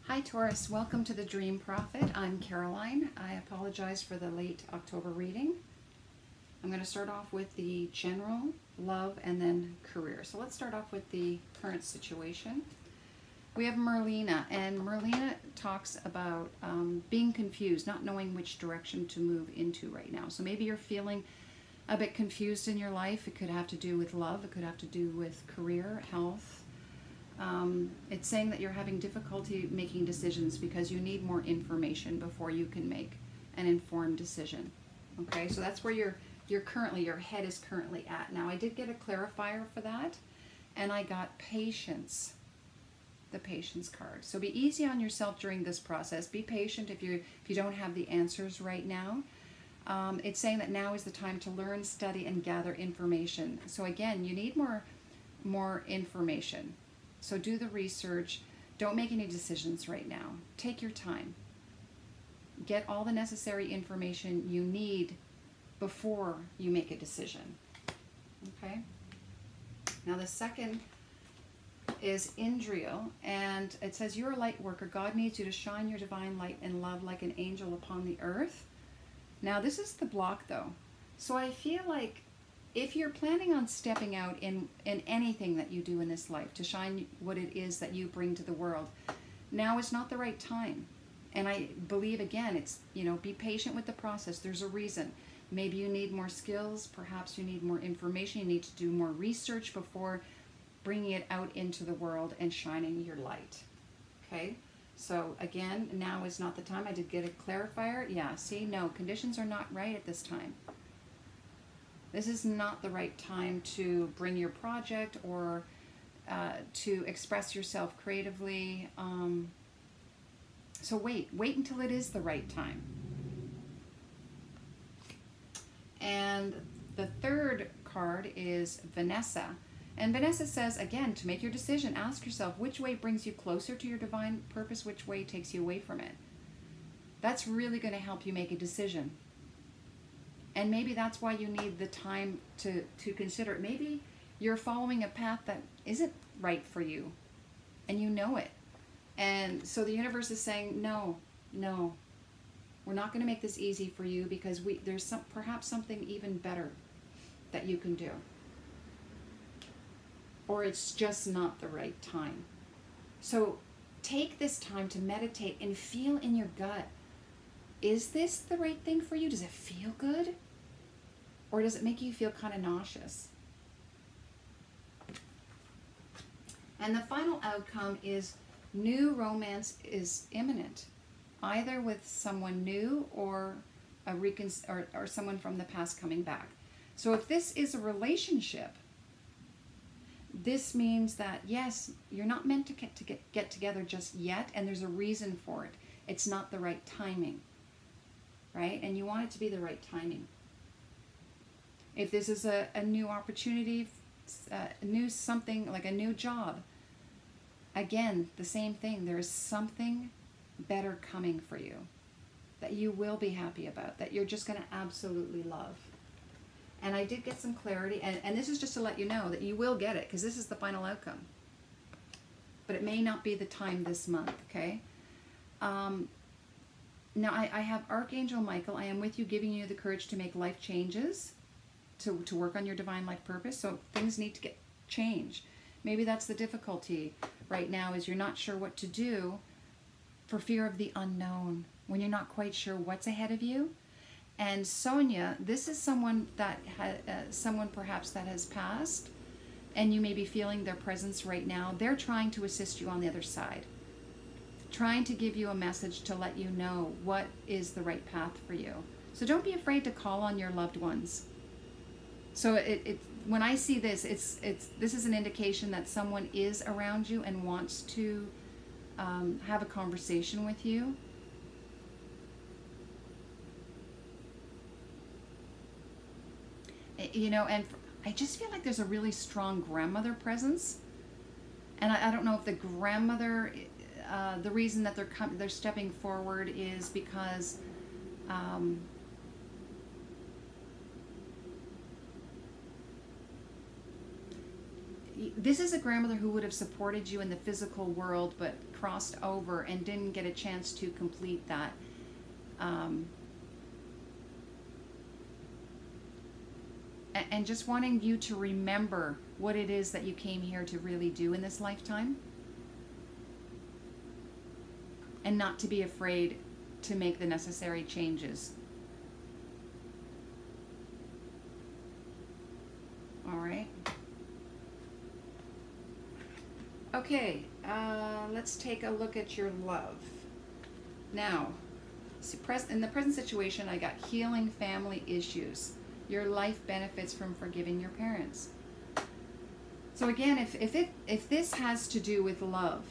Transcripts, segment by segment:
Hi Taurus, welcome to the Dream Prophet. I'm Caroline. I apologize for the late October reading. I'm going to start off with the general, love, and then career. So let's start off with the current situation. We have Merlina, and Merlina talks about being confused, not knowing which direction to move into right now. So maybe you're feeling a bit confused in your life. It could have to do with love. It could have to do with career, health. It's saying that you're having difficulty making decisions because you need more information before you can make an informed decision. Okay, so that's where your head is currently at. Now I did get a clarifier for that, and I got patience, the patience card. So be easy on yourself during this process. Be patient if you don't have the answers right now. It's saying that now is the time to learn, study, and gather information. So again, you need more information. So do the research. Don't make any decisions right now. Take your time. Get all the necessary information you need before you make a decision. Okay? Now the second is Indriel, and it says, you're a light worker. God needs you to shine your divine light and love like an angel upon the earth. Now this is the block though. So I feel like if you're planning on stepping out in anything that you do in this life to shine what it is that you bring to the world, now is not the right time. And I believe, again, it's, be patient with the process. There's a reason. Maybe you need more skills. Perhaps you need more information. You need to do more research before bringing it out into the world and shining your light. Okay? So again, now is not the time. I did get a clarifier. Yeah, see, no, conditions are not right at this time. This is not the right time to bring your project or to express yourself creatively. So wait until it is the right time. And the third card is Vanessa. And Vanessa says, again, to make your decision, ask yourself which way brings you closer to your divine purpose, which way takes you away from it. That's really going to help you make a decision. And maybe that's why you need the time to consider it. Maybe you're following a path that isn't right for you, and you know it. And so the universe is saying, no, we're not going to make this easy for you because there's perhaps something even better that you can do. Or it's just not the right time. So take this time to meditate and feel in your gut. Is this the right thing for you? Does it feel good? Or does it make you feel kind of nauseous? And the final outcome is new romance is imminent, either with someone new or or someone from the past coming back. So if this is a relationship, this means that yes, you're not meant to get together just yet, and there's a reason for it. It's not the right timing, right? And you want it to be the right timing. If this is a new opportunity, something like a new job, again, the same thing. There is something better coming for you that you will be happy about, that you're just going to absolutely love. And I did get some clarity, and this is just to let you know that you will get it, because this is the final outcome. But it may not be the time this month, okay? Now, I have Archangel Michael. I am with you, giving you the courage to make life changes, to work on your divine life purpose. So things need to change. Maybe that's the difficulty right now, is you're not sure what to do for fear of the unknown, when you're not quite sure what's ahead of you. And Sonia, this is someone that someone perhaps that has passed, and you may be feeling their presence right now. They're trying to assist you on the other side, trying to give you a message to let you know what is the right path for you. So don't be afraid to call on your loved ones. So when I see this, this is an indication that someone is around you and wants to have a conversation with you. And I just feel like there's a really strong grandmother presence. And I don't know if the grandmother, the reason that they're stepping forward is because this is a grandmother who would have supported you in the physical world, but crossed over and didn't get a chance to complete that. And just wanting you to remember what it is that you came here to really do in this lifetime. And not to be afraid to make the necessary changes. All right. Okay, let's take a look at your love. Now, in the present situation, I got healing family issues. Your life benefits from forgiving your parents. So again, if this has to do with love,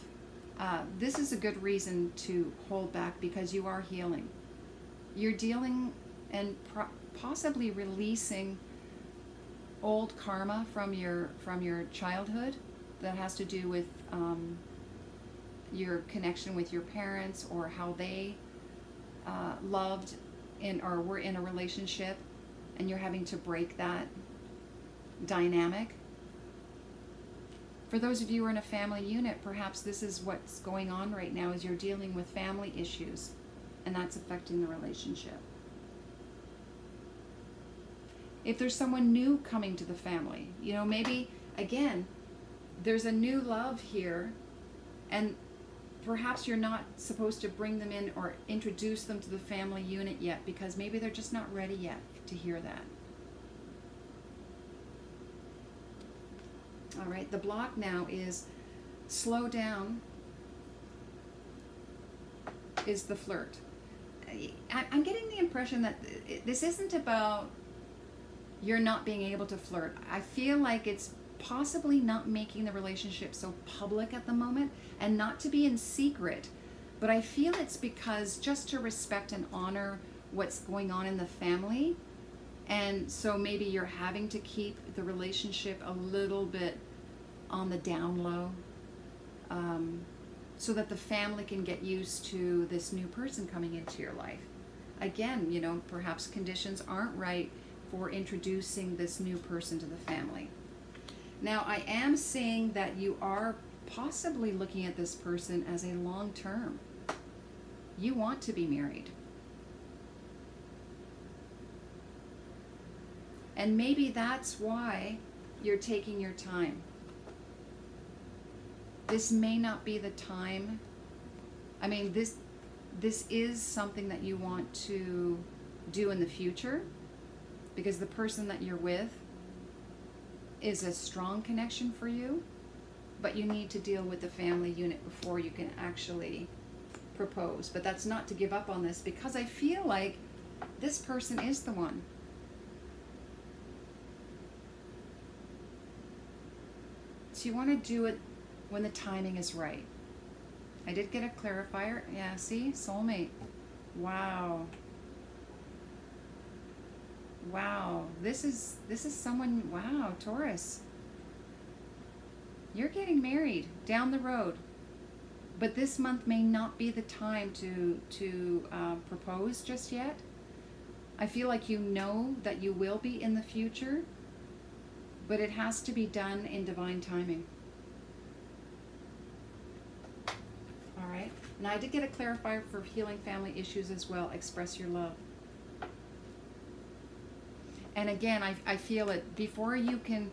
this is a good reason to hold back, because you are healing. You're dealing and possibly releasing old karma from your childhood that has to do with your connection with your parents, or how they loved or were in a relationship, and you're having to break that dynamic. For those of you who are in a family unit, perhaps this is what's going on right now, is you're dealing with family issues, and that's affecting the relationship. If there's someone new coming to the family, you know, maybe, again, there's a new love here, and perhaps you're not supposed to bring them in or introduce them to the family unit yet, because maybe they're just not ready yet to hear that. All right, the block now is slow down, is the flirt. I'm getting the impression that this isn't about you're not being able to flirt. I feel like it's possibly not making the relationship so public at the moment, and not to be in secret, but I feel it's because just to respect and honor what's going on in the family, and so maybe you're having to keep the relationship a little bit on the down low, so that the family can get used to this new person coming into your life. Again, you know, perhaps conditions aren't right for introducing this new person to the family. Now, I am seeing that you are possibly looking at this person as a long term. You want to be married. And maybe that's why you're taking your time. This may not be the time. I mean, this is something that you want to do in the future, because the person that you're with is a strong connection for you, but you need to deal with the family unit before you can actually propose. But that's not to give up on this, because I feel like this person is the one. So you want to do it when the timing is right. I did get a clarifier. Yeah, see? Soulmate. Wow. Wow. This is someone, wow, Taurus. You're getting married down the road. But this month may not be the time to propose just yet. I feel like you know that you will be in the future, but it has to be done in divine timing. All right. Now, I did get a clarifier for healing family issues as well. Express your love. And again, I feel it, before you can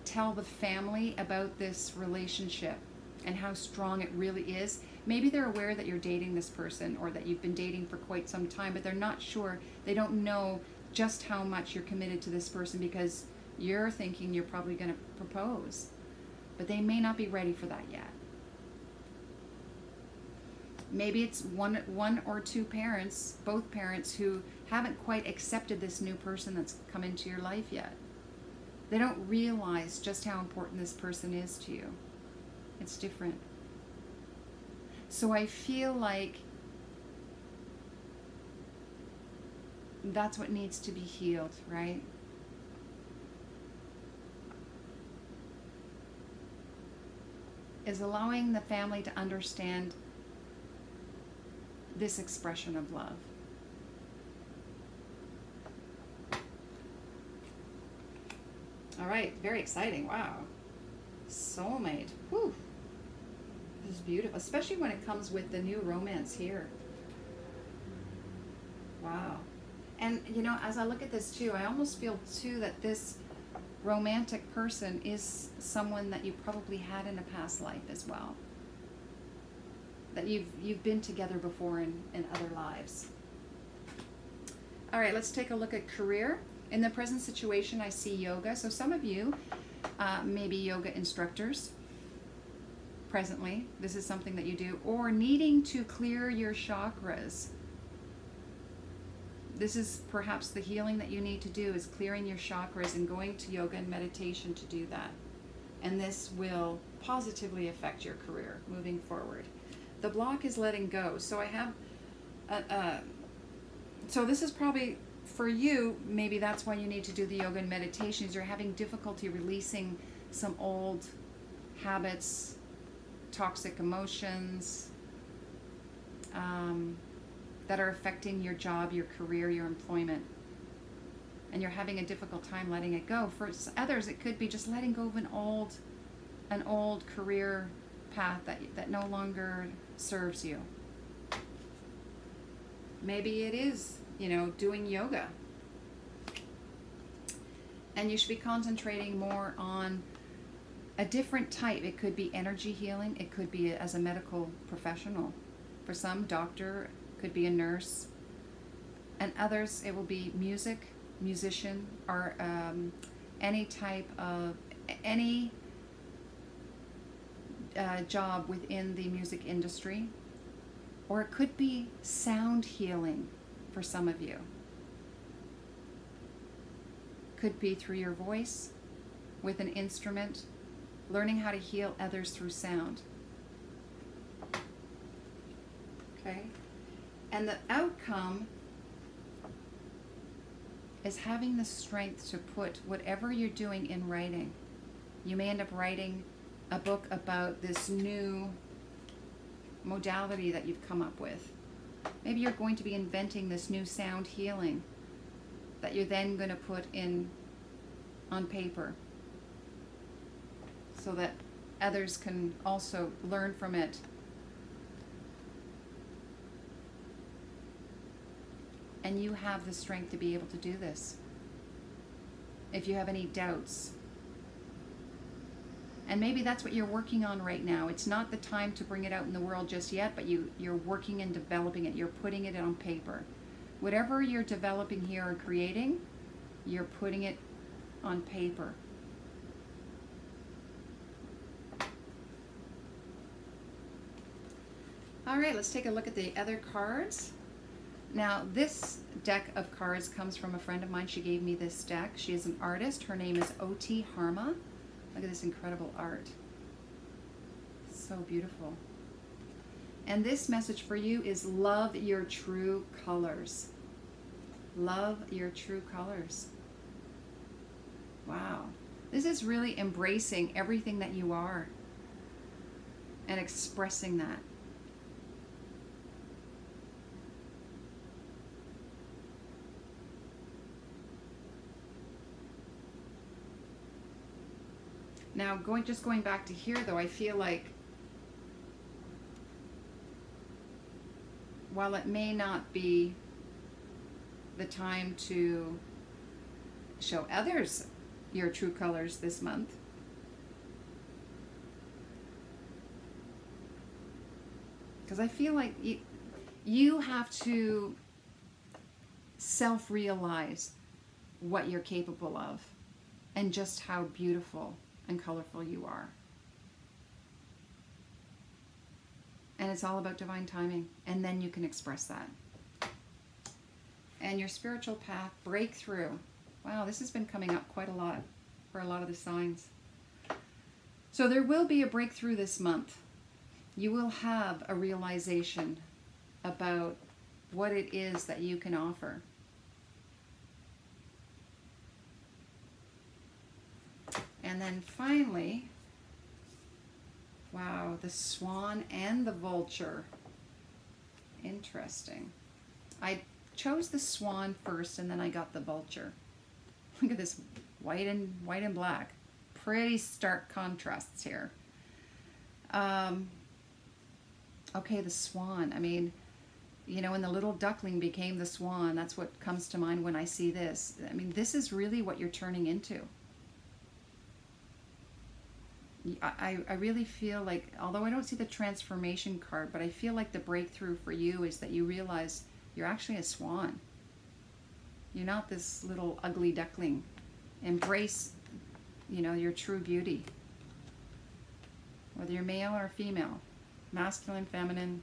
tell the family about this relationship and how strong it really is, maybe they're aware that you're dating this person, or that you've been dating for quite some time, but they're not sure. They don't know just how much you're committed to this person, because you're thinking you're probably going to propose. But they may not be ready for that yet. Maybe it's one or two parents, both parents, who haven't quite accepted this new person that's come into your life yet. They don't realize just how important this person is to you. It's different. So I feel like that's what needs to be healed, right? Is allowing the family to understand this expression of love. All right, very exciting, wow. Soulmate. Whew. This is beautiful, especially when it comes with the new romance here. Wow. And, you know, as I look at this too, I almost feel too that this romantic person is someone that you probably had in a past life as well. That you've been together before in other lives. All right, let's take a look at career. In the present situation, I see yoga. So some of you may be yoga instructors presently. This is something that you do. Or needing to clear your chakras. This is perhaps the healing that you need to do, is clearing your chakras and going to yoga and meditation to do that. And this will positively affect your career moving forward. The block is letting go. So I have, so this is probably for you, maybe that's why you need to do the yoga and meditations. You're having difficulty releasing some old habits, toxic emotions, that are affecting your job, your career, your employment. And you're having a difficult time letting it go. For others, it could be just letting go of an old career path that no longer serves you. Maybe it is, you know, doing yoga. And you should be concentrating more on a different type. It could be energy healing. It could be as a medical professional. For some, doctor, could be a nurse. And others, it will be music, musician, or any type of, any job within the music industry. Or it could be sound healing for some of you. Could be through your voice, with an instrument, learning how to heal others through sound. Okay? And the outcome is having the strength to put whatever you're doing in writing. You may end up writing a book about this new modality that you've come up with. Maybe you're going to be inventing this new sound healing that you're then going to put in on paper so that others can also learn from it. And you have the strength to be able to do this. If you have any doubts. And maybe that's what you're working on right now. It's not the time to bring it out in the world just yet, but you're working and developing it. You're putting it on paper. Whatever you're developing here or creating, you're putting it on paper. All right, let's take a look at the other cards. Now, this deck of cards comes from a friend of mine. She gave me this deck. She is an artist. Her name is Outi Harma. Look at this incredible art. So beautiful. And this message for you is love your true colors. Love your true colors. Wow. This is really embracing everything that you are and expressing that. Now, just going back to here, though, I feel like while it may not be the time to show others your true colors this month, because I feel like you have to self-realize what you're capable of and just how beautiful and colorful you are. And it's all about divine timing, and then you can express that. And your spiritual path, breakthrough. Wow, this has been coming up quite a lot for a lot of the signs. So there will be a breakthrough this month. You will have a realization about what it is that you can offer. And then finally, wow, the swan and the vulture. Interesting. I chose the swan first and then I got the vulture. Look at this white and black. pretty stark contrasts here. Okay, the swan. I mean, you know, when the little duckling became the swan, that's what comes to mind when I see this. I mean, this is really what you're turning into. I really feel like, although I don't see the transformation card, but I feel like the breakthrough for you is that you realize you're actually a swan. You're not this little ugly duckling. Embrace, you know, your true beauty. Whether you're male or female, masculine, feminine.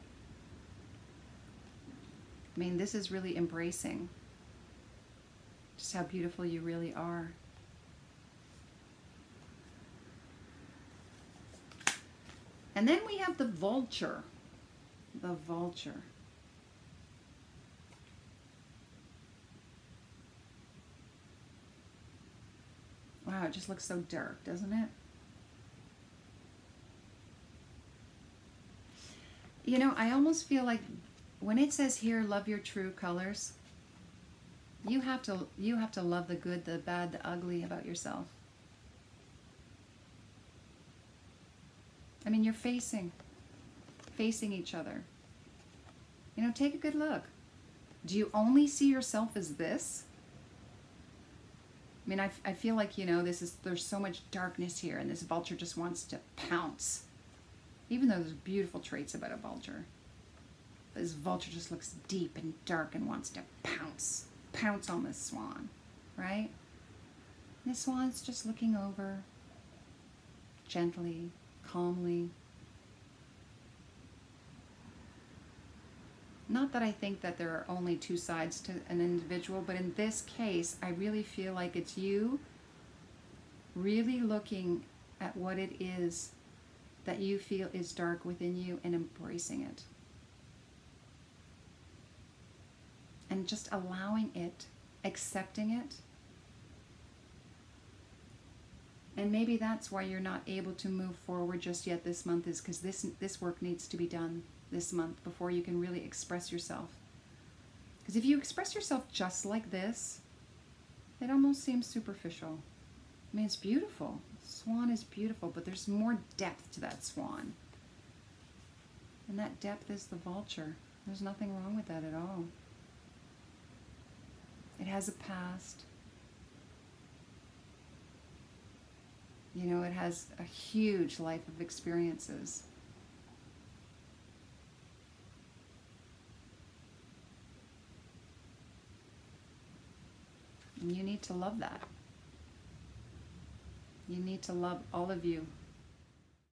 I mean, this is really embracing just how beautiful you really are. And then we have the vulture. The vulture. Wow, it just looks so dark, doesn't it? You know, I almost feel like when it says here, love your true colors, you have to love the good, the bad, the ugly about yourself. I mean, you're facing each other. You know, take a good look. Do you only see yourself as this? I mean, I feel like, you know, there's so much darkness here, and this vulture just wants to pounce. Even though there's beautiful traits about a vulture. This vulture just looks deep and dark and wants to pounce. Pounce on this swan, right? This swan's just looking over, gently, calmly. Not that I think that there are only two sides to an individual, but in this case, I really feel like it's you really looking at what it is that you feel is dark within you and embracing it. And just allowing it, accepting it. And maybe that's why you're not able to move forward just yet this month, is because this work needs to be done this month before you can really express yourself. Because if you express yourself just like this, it almost seems superficial. I mean, it's beautiful. Swan is beautiful, but there's more depth to that swan. And that depth is the vulture. There's nothing wrong with that at all. It has a past. You know, it has a huge life of experiences. And you need to love that. You need to love all of you